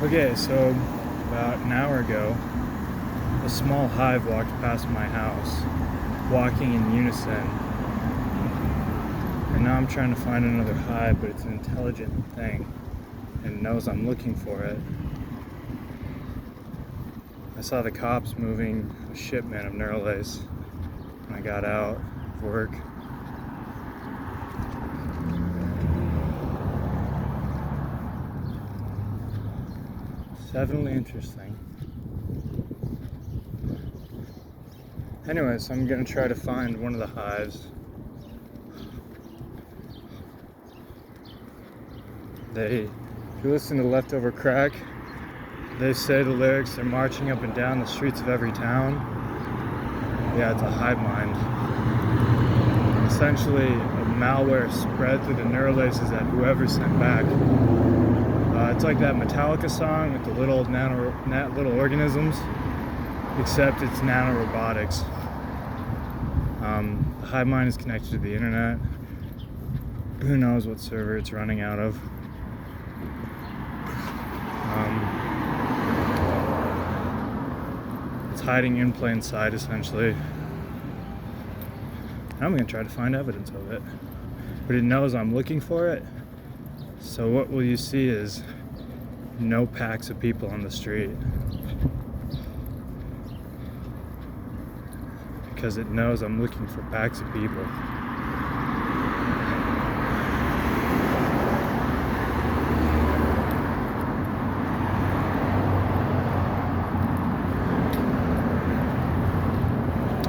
Okay, so about an hour ago, a small hive walked past my house, walking in unison. And now I'm trying to find another hive, but it's an intelligent thing and knows I'm looking for it. I saw the cops moving a shipment of neurolaces when I got out of work. It's definitely interesting. Anyways, I'm gonna try to find one of the hives. If you listen to Leftover Crack, they say the lyrics, they're marching up and down the streets of every town. Yeah, it's a hive mind. Essentially, a malware spread through the neurolaces that whoever sent back. It's like that Metallica song with the little little organisms, except it's nanorobotics. The hive mind is connected to the internet. Who knows what server it's running out of? It's hiding in plain sight, essentially. I'm gonna try to find evidence of it, but it knows I'm looking for it. So what will you see is no packs of people on the street, because it knows I'm looking for packs of people.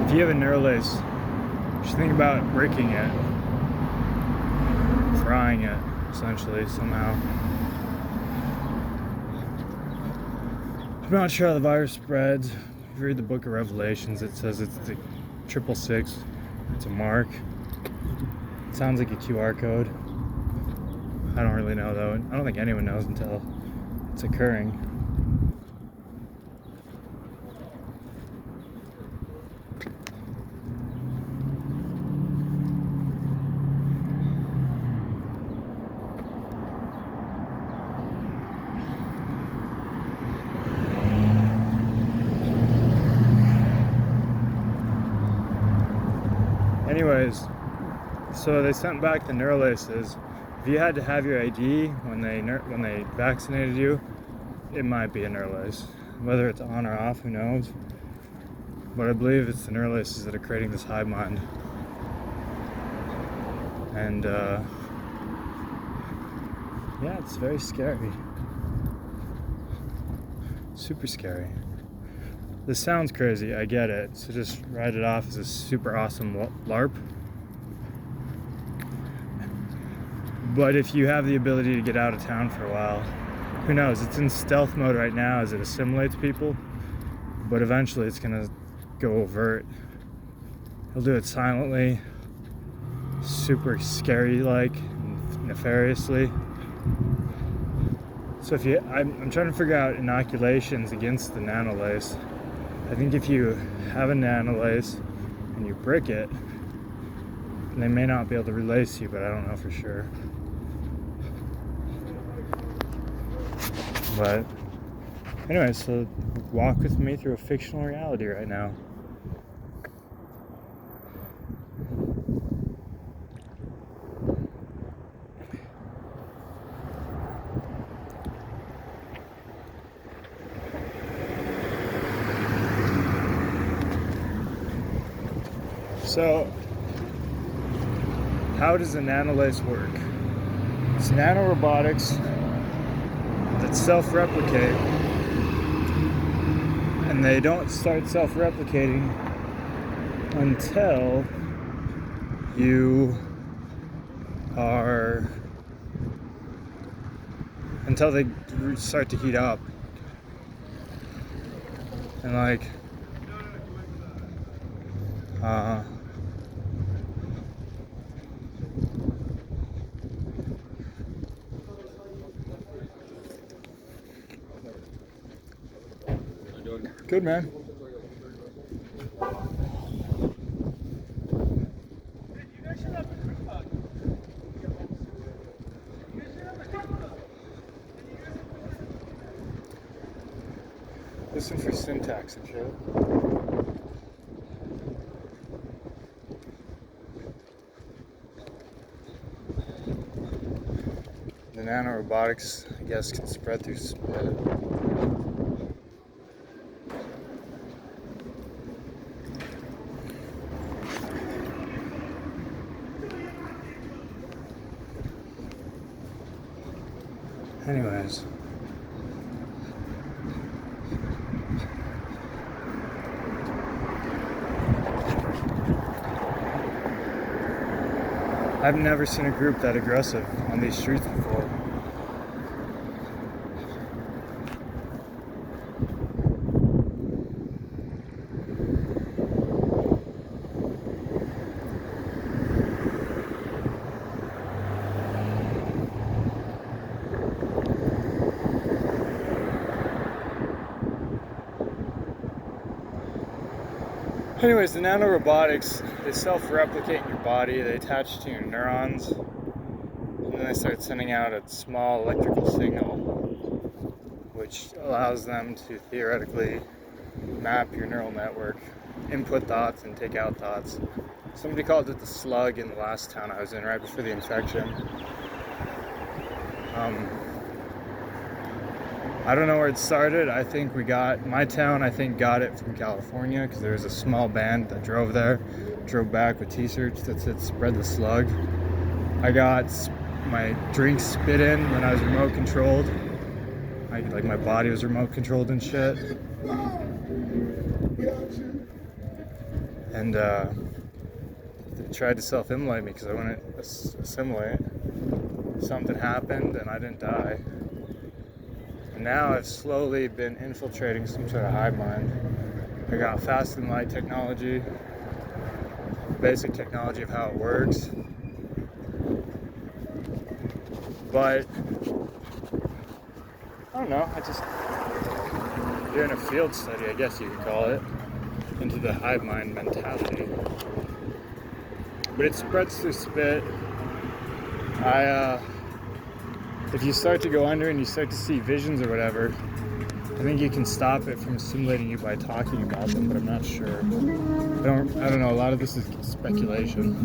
If you have a neurolace, you should think about breaking it, frying it, essentially, somehow. I'm not sure how the virus spreads. If you read the book of Revelations, it says it's the 666. It's a mark. It sounds like a QR code. I don't really know, though. I don't think anyone knows until it's occurring. Anyways, so they sent back the neurolaces. If you had to have your ID when they vaccinated you, it might be a neurolace. Whether it's on or off, who knows? But I believe it's the neurolaces that are creating this hive mind. And yeah, it's very scary. Super scary. This sounds crazy, I get it, so just write it off as a super awesome LARP. But if you have the ability to get out of town for a while, who knows? It's in stealth mode right now as it assimilates people, but eventually it's gonna go overt. He'll do it silently, super scary-like, nefariously. So I'm trying to figure out inoculations against the nanolace. I think if you have a nanolace and you brick it, they may not be able to relace you, but I don't know for sure. But anyway, so walk with me through a fictional reality right now. So, how does a nanolace work? It's nanorobotics that self-replicate, and they don't start self-replicating until you are until they start to heat up. And like good, man. Listen for syntax and shit. The nanorobotics, I guess, can spread through spit. Anyways. I've never seen a group that aggressive on these streets before. Anyways, the nanorobotics, they self-replicate in your body, they attach to your neurons, and then they start sending out a small electrical signal, which allows them to theoretically map your neural network, input thoughts and take out thoughts. Somebody called it the slug in the last town I was in right before the infection. I don't know where it started. I think my town got it from California because there was a small band that drove back with t-shirts that said spread the slug. I got my drink spit in when I was remote controlled. My body was remote controlled and shit. And they tried to self-immolate me because I wouldn't assimilate. Something happened and I didn't die. Now I've slowly been infiltrating some sort of hive mind. I got fast and light technology, basic technology of how it works. But I don't know, you're in a field study, I guess you could call it, into the hive mind mentality. But it spreads through spit. If you start to go under and you start to see visions or whatever, I think you can stop it from stimulating you by talking about them, but I'm not sure. I don't know, a lot of this is speculation.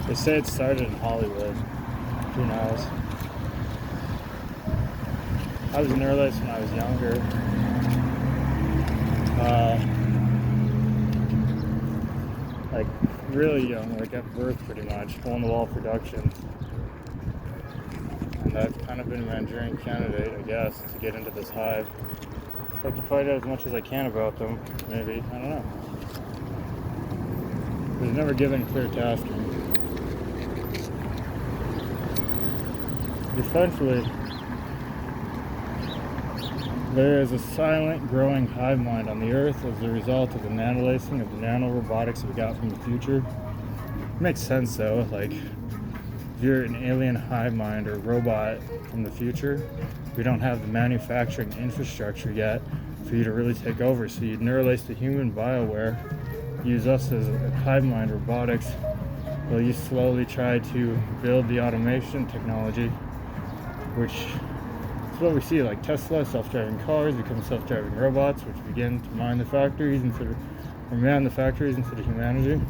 They say it started in Hollywood. Who knows? I was neurolaced when I was younger. Like really young, like at birth pretty much, hole-in-the-wall productions. And that's kind of been my enduring candidate, I guess, to get into this hive. I'd like to find out as much as I can about them, maybe, I don't know. I was never given clear tasking. Essentially, there is a silent, growing hive mind on the Earth as a result of the nanolacing of the nanorobotics that we got from the future. It makes sense though, like, if you're an alien hive mind or robot from the future, we don't have the manufacturing infrastructure yet for you to really take over. So you'd neurolace the human bioware, use us as a hive mind robotics, while you slowly try to build the automation technology, which is what we see, like Tesla, self-driving cars become self-driving robots, which begin to man the factories instead of humanity.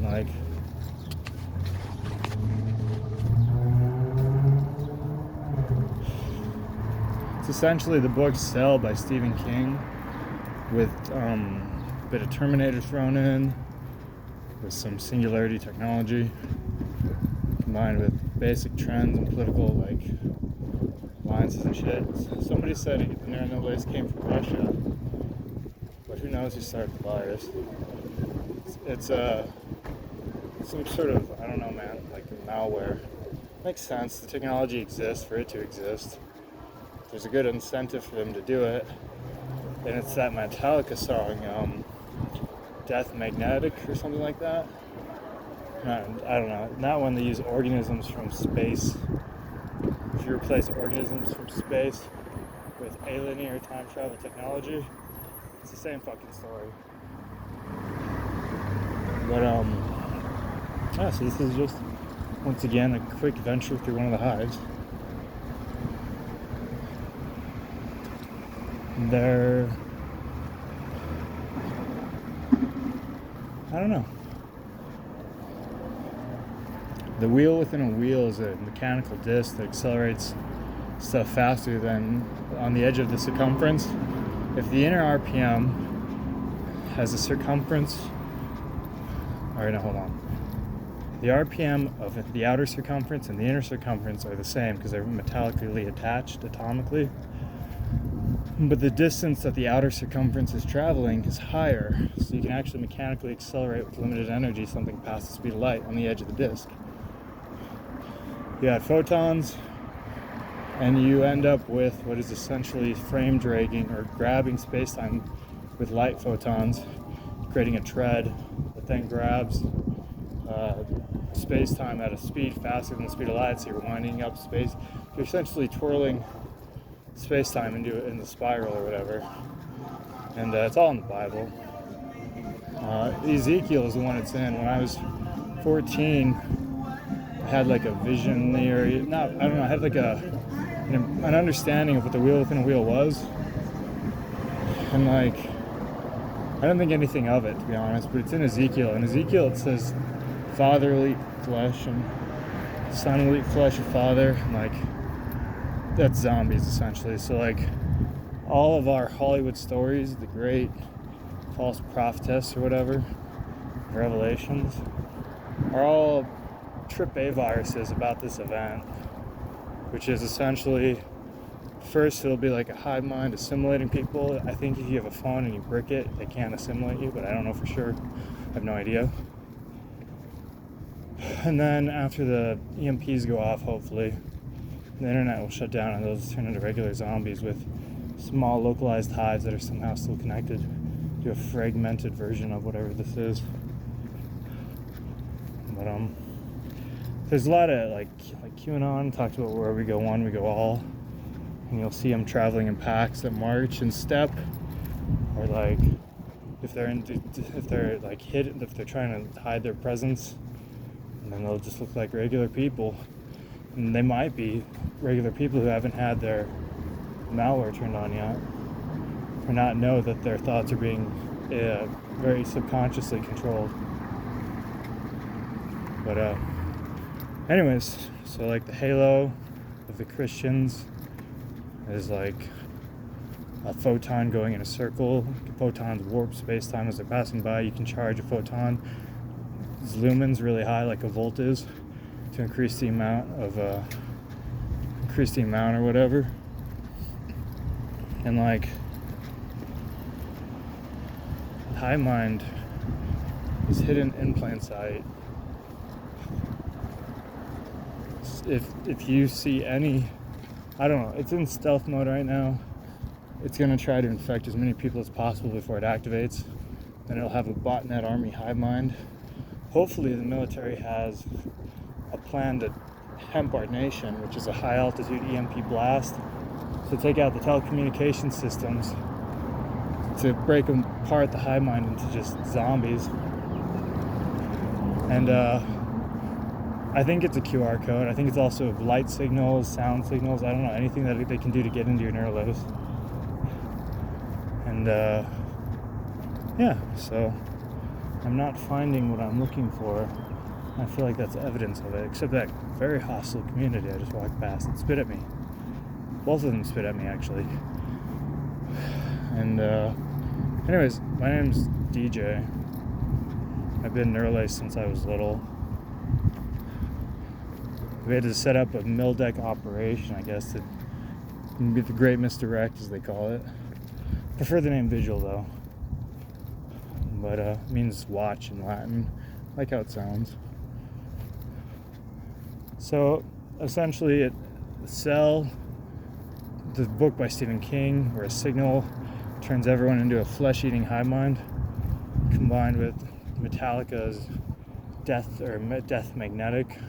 Like, it's essentially the book Cell by Stephen King, with a bit of Terminator thrown in, with some singularity technology, combined with basic trends and political like alliances and shit. Somebody said the neurolaces came from Russia, but who knows who started the virus? It's some sort of, I don't know, man, like malware. Makes sense. The technology exists for it to exist. There's a good incentive for them to do it, and it's that Metallica song, Death Magnetic or something like that. I don't know. That one, they use organisms from space. If you replace organisms from space with alien or time travel technology, it's the same fucking story. But yeah, so this is just once again a quick venture through one of the hives. They're, I don't know. The wheel within a wheel is a mechanical disc that accelerates stuff faster than on the edge of the circumference. If the inner RPM has a circumference, alright, now hold on. The RPM of the outer circumference and the inner circumference are the same because they're metallically attached atomically. But the distance that the outer circumference is traveling is higher, so you can actually mechanically accelerate with limited energy something past the speed of light on the edge of the disk. You add photons, and you end up with what is essentially frame dragging or grabbing space-time with light photons, creating a tread that then grabs space-time at a speed faster than the speed of light, so you're winding up space. You're essentially twirling space-time in the spiral or whatever. And it's all in the Bible. Ezekiel is the one it's in. When I was 14, I had like a vision I had like an understanding of what the wheel within a wheel was. And like, I don't think anything of it, to be honest, but it's in Ezekiel. In Ezekiel it says, Father will eat flesh and Son will eat flesh of Father. And like, that's zombies essentially. So like, all of our Hollywood stories, the great false prophetess or whatever, revelations, are all Trip-A viruses about this event, which is essentially, first it'll be like a hive mind assimilating people. I think if you have a phone and you brick it, they can't assimilate you, but I don't know for sure. I have no idea. And then after the EMPs go off, hopefully, the internet will shut down and they'll just turn into regular zombies with small localized hives that are somehow still connected to a fragmented version of whatever this is. But there's a lot of like QAnon talks about where we go one, we go all, and you'll see them traveling in packs that march in step, or like if they're like hidden, if they're trying to hide their presence, and then they'll just look like regular people, and they might be regular people who haven't had their malware turned on yet, or not know that their thoughts are being very subconsciously controlled. But anyways, so like the halo of the Christians is like a photon going in a circle. Photons warp space-time as they're passing by. You can charge a photon. Its lumens really high, like a volt is, to increase the amount or whatever. And like, hive mind is hidden in plain sight. If you see any, I don't know, it's in stealth mode right now. It's going to try to infect as many people as possible before it activates. Then it'll have a botnet army hive mind. Hopefully the military has a plan to hemp our nation, which is a high altitude EMP blast, to take out the telecommunication systems, to break apart the hive mind into just zombies. And I think it's a QR code. I think it's also light signals, sound signals. I don't know, anything that they can do to get into your neurolaces. And yeah, so I'm not finding what I'm looking for. I feel like that's evidence of it, except that very hostile community I just walked past and spit at me. Both of them spit at me, actually. And Anyways, my name's DJ. I've been neurolaced since I was little. We had to set up a mill deck operation, I guess, to be the Great Misdirect, as they call it. Prefer the name Vigil, though. But it means watch in Latin. I like how it sounds. So, essentially, The Cell, the book by Stephen King, where a signal turns everyone into a flesh-eating hive mind, combined with Metallica's Death Magnetic.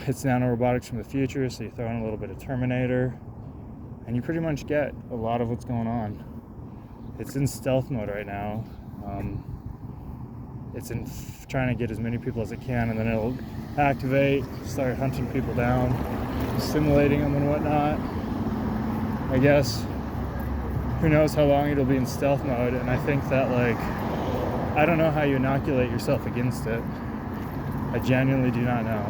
It's nanorobotics from the future, so you throw in a little bit of Terminator, and you pretty much get a lot of what's going on. It's in stealth mode right now. It's in trying to get as many people as it can, and then it'll activate, start hunting people down, simulating them and whatnot. I guess, who knows how long it'll be in stealth mode, and I think that, I don't know how you inoculate yourself against it. I genuinely do not know.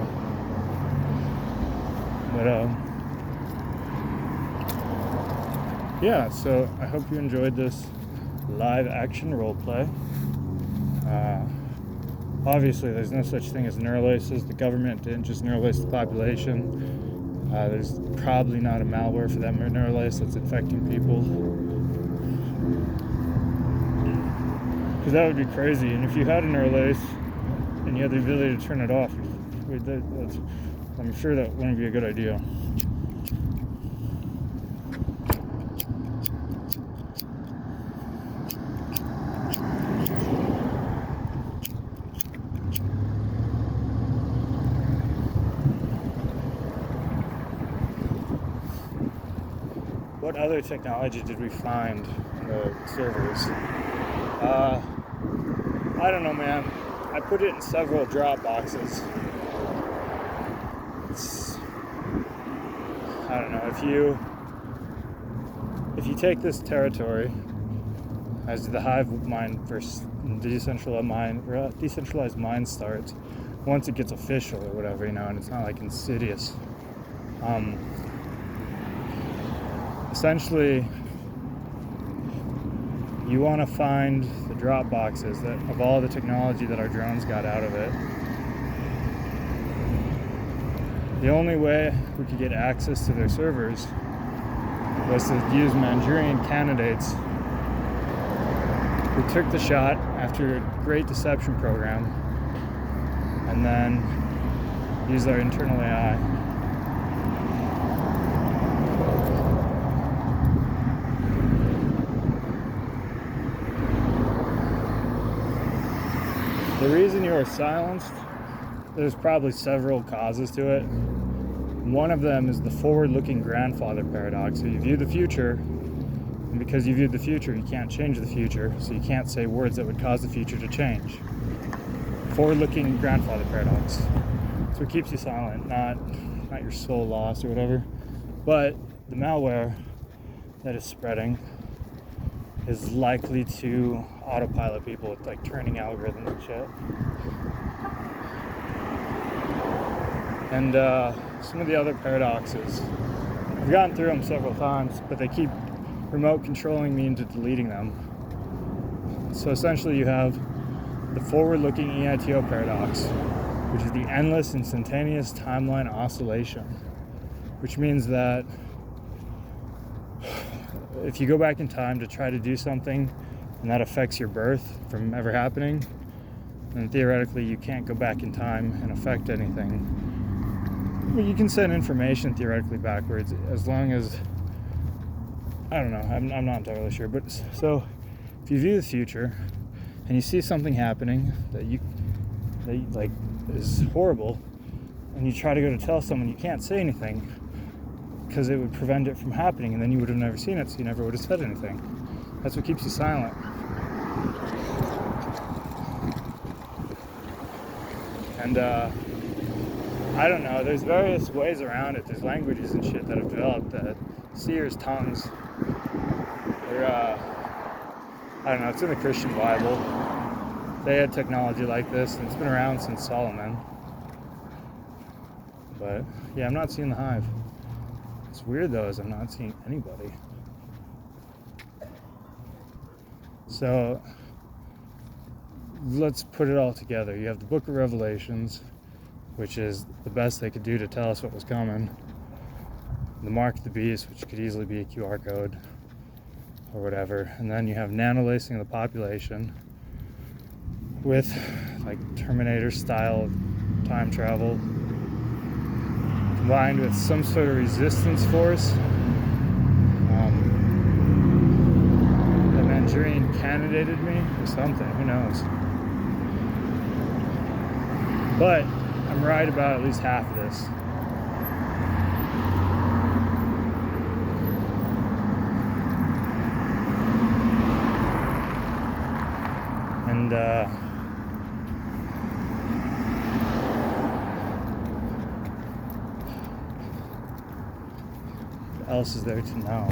But, yeah, so I hope you enjoyed this live action roleplay. Obviously, there's no such thing as neurolaces. The government didn't just neuralace the population. There's probably not a malware for that neurolace that's infecting people. Because that would be crazy. And if you had a neurolace and you had the ability to turn it off, I'm sure that wouldn't be a good idea. What other technology did we find in the servers? I don't know, man. I put it in several drop boxes. I don't know, if you take this territory as the hive mind versus decentralized mind starts, once it gets official or whatever, and it's not like insidious. Essentially, you want to find the drop boxes that of all the technology that our drones got out of it. The only way we could get access to their servers was to use Manchurian candidates who took the shot after a great deception program and then used our internal AI. The reason you are silenced, there's probably several causes to it. One of them is the forward-looking grandfather paradox. So you view the future, and because you viewed the future, you can't change the future, so you can't say words that would cause the future to change. Forward-looking grandfather paradox. That's what keeps you silent, not your soul lost or whatever. But the malware that is spreading is likely to autopilot people with training algorithms and shit. And some of the other paradoxes, I've gotten through them several times, but they keep remote controlling me into deleting them. So essentially you have the forward-looking EITO paradox, which is the endless instantaneous timeline oscillation, which means that if you go back in time to try to do something and that affects your birth from ever happening, then theoretically you can't go back in time and affect anything. Well, you can send information theoretically backwards as long as, I don't know, I'm not entirely sure, but so if you view the future and you see something happening that is horrible, and you try to go to tell someone, you can't say anything because it would prevent it from happening, and then you would have never seen it, so you never would have said anything. That's what keeps you silent. And I don't know, there's various ways around it. There's languages and shit that have developed, seers' tongues. They're, I don't know, it's in the Christian Bible. They had technology like this, and it's been around since Solomon. But yeah, I'm not seeing the hive. What's weird though is I'm not seeing anybody. So let's put it all together. You have the Book of Revelations, which is the best they could do to tell us what was coming. The Mark of the Beast, which could easily be a QR code or whatever. And then you have nanolacing of the population with like Terminator style time travel combined with some sort of resistance force. The Manchurian candidated me or something, who knows. But I'm right about at least half of this. And what else is there to know?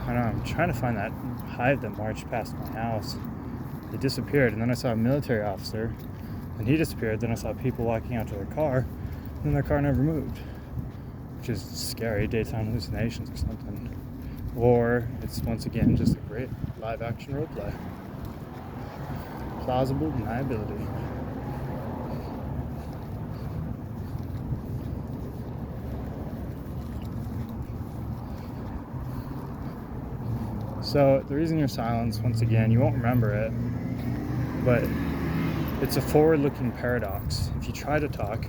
I don't know, I'm trying to find that hive that marched past my house. They disappeared, and then I saw a military officer, and he disappeared. Then I saw people walking out to their car, and then their car never moved, which is scary, daytime hallucinations or something. Or it's once again just a great live action roleplay. Plausible deniability. So the reason you're silenced, once again, you won't remember it, but it's a forward-looking paradox. If you try to talk,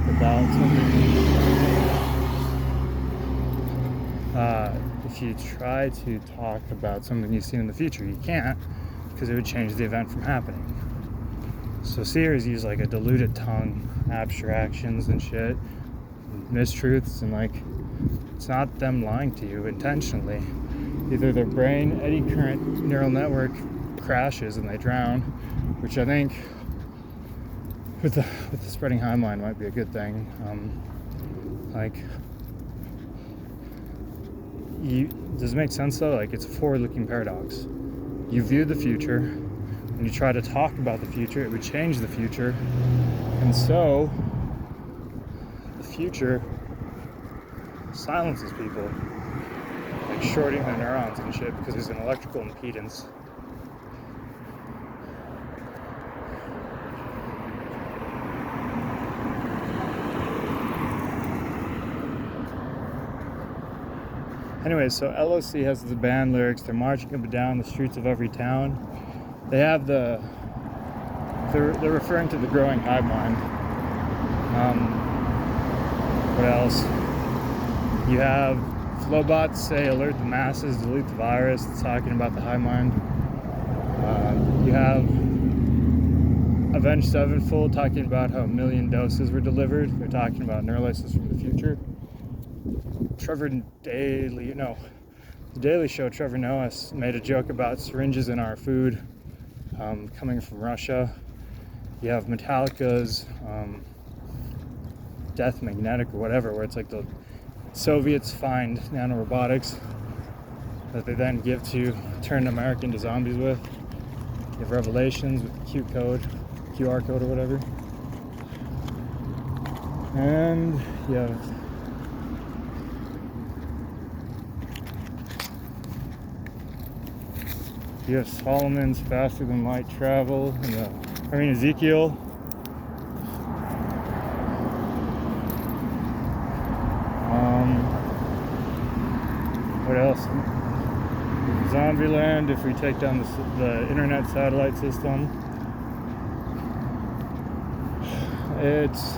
about something, if you try to talk about something you've seen in the future, you can't, because it would change the event from happening. So seers use like a diluted tongue, abstractions and shit, mistruths, and like it's not them lying to you intentionally. Either their brain eddy current neural network crashes and they drown, which I think with the spreading hive mind might be a good thing. Does it make sense though? Like, it's a forward-looking paradox. You view the future, and you try to talk about the future, it would change the future, and so the future silences people, like shorting their neurons and shit because there's an electrical impedance. Anyway, so LOC has the band lyrics. They're marching up and down the streets of every town. They have they're referring to the growing hive mind. What else? You have Flowbots say alert the masses, delete the virus. It's talking about the hive mind. You have Avenged Sevenfold talking about how 1 million doses were delivered. They're talking about neurolaces from the future. Trevor Daily, the Daily Show, Trevor Noah made a joke about syringes in our food coming from Russia. You have Metallica's Death Magnetic or whatever, where it's like the Soviets find nanorobotics that they then give to turn America into zombies with. You have Revelations with the QR code or whatever. And you have Solomon's faster than light travel, and Ezekiel. What else? Zombieland, if we take down the internet satellite system. It's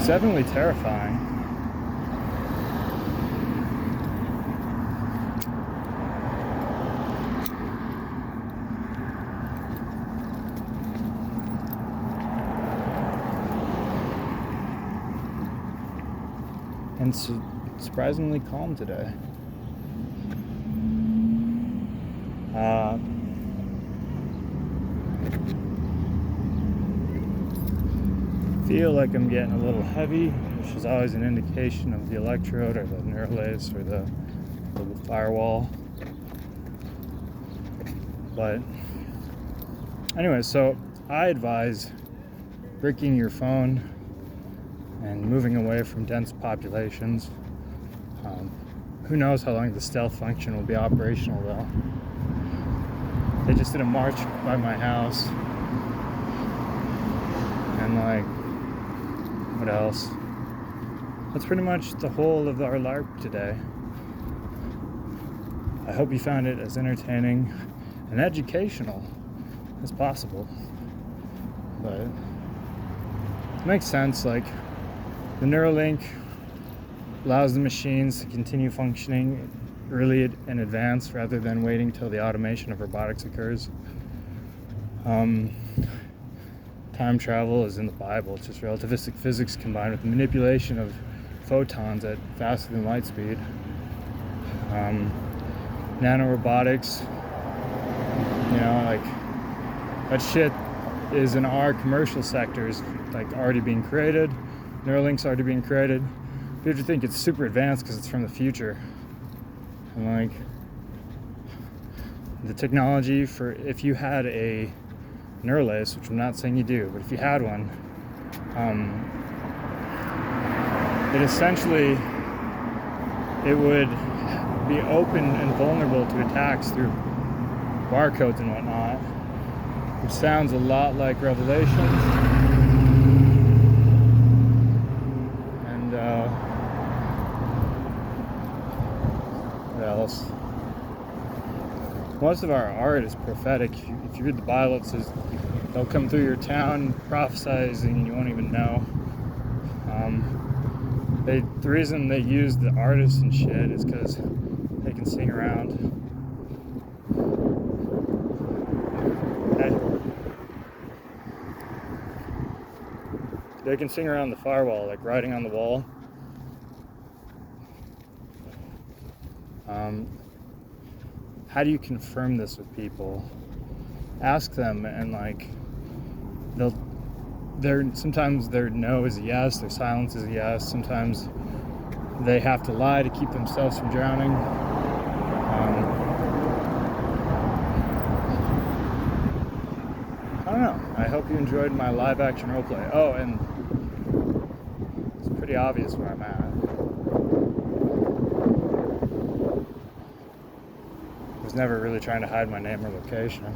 definitely terrifying. And surprisingly calm today. Feel like I'm getting a little heavy, which is always an indication of the electrode or the neurolace or the firewall. But Anyway, so I advise bricking your phone and moving away from dense populations. Who knows how long the stealth function will be operational though. They just did a march by my house. And like, what else? That's pretty much the whole of our LARP today. I hope you found it as entertaining and educational as possible. But it makes sense, like the Neuralink allows the machines to continue functioning early and advanced rather than waiting till the automation of robotics occurs. Time travel is in the Bible. It's just relativistic physics combined with manipulation of photons at faster than light speed. Nanorobotics, like that shit is in our commercial sectors, like already being created. Neuralink's already being created. People think it's super advanced because it's from the future. And like the technology for if you had a neurolace, which I'm not saying you do, but if you had one, it would be open and vulnerable to attacks through barcodes and whatnot, which sounds a lot like Revelations. And what else? Most of our art is prophetic. If you read the Bible, it says they'll come through your town prophesizing and you won't even know. The reason they use the artists and shit is because they can sing around. They can sing around the firewall, like writing on the wall. How do you confirm this with people? Ask them, and like sometimes their no is a yes, their silence is a yes. Sometimes they have to lie to keep themselves from drowning. I don't know. I hope you enjoyed my live action roleplay. Oh, and it's pretty obvious where I'm at. I was never really trying to hide my name or location.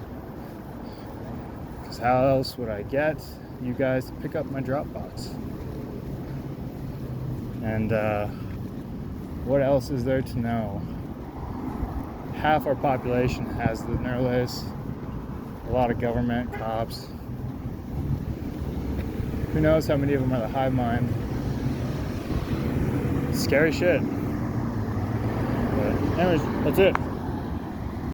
Because how else would I get you guys to pick up my Dropbox? And what else is there to know? Half our population has the neurolace. A lot of government, cops. Who knows how many of them are the hive mind? Scary shit. But anyways, that's it.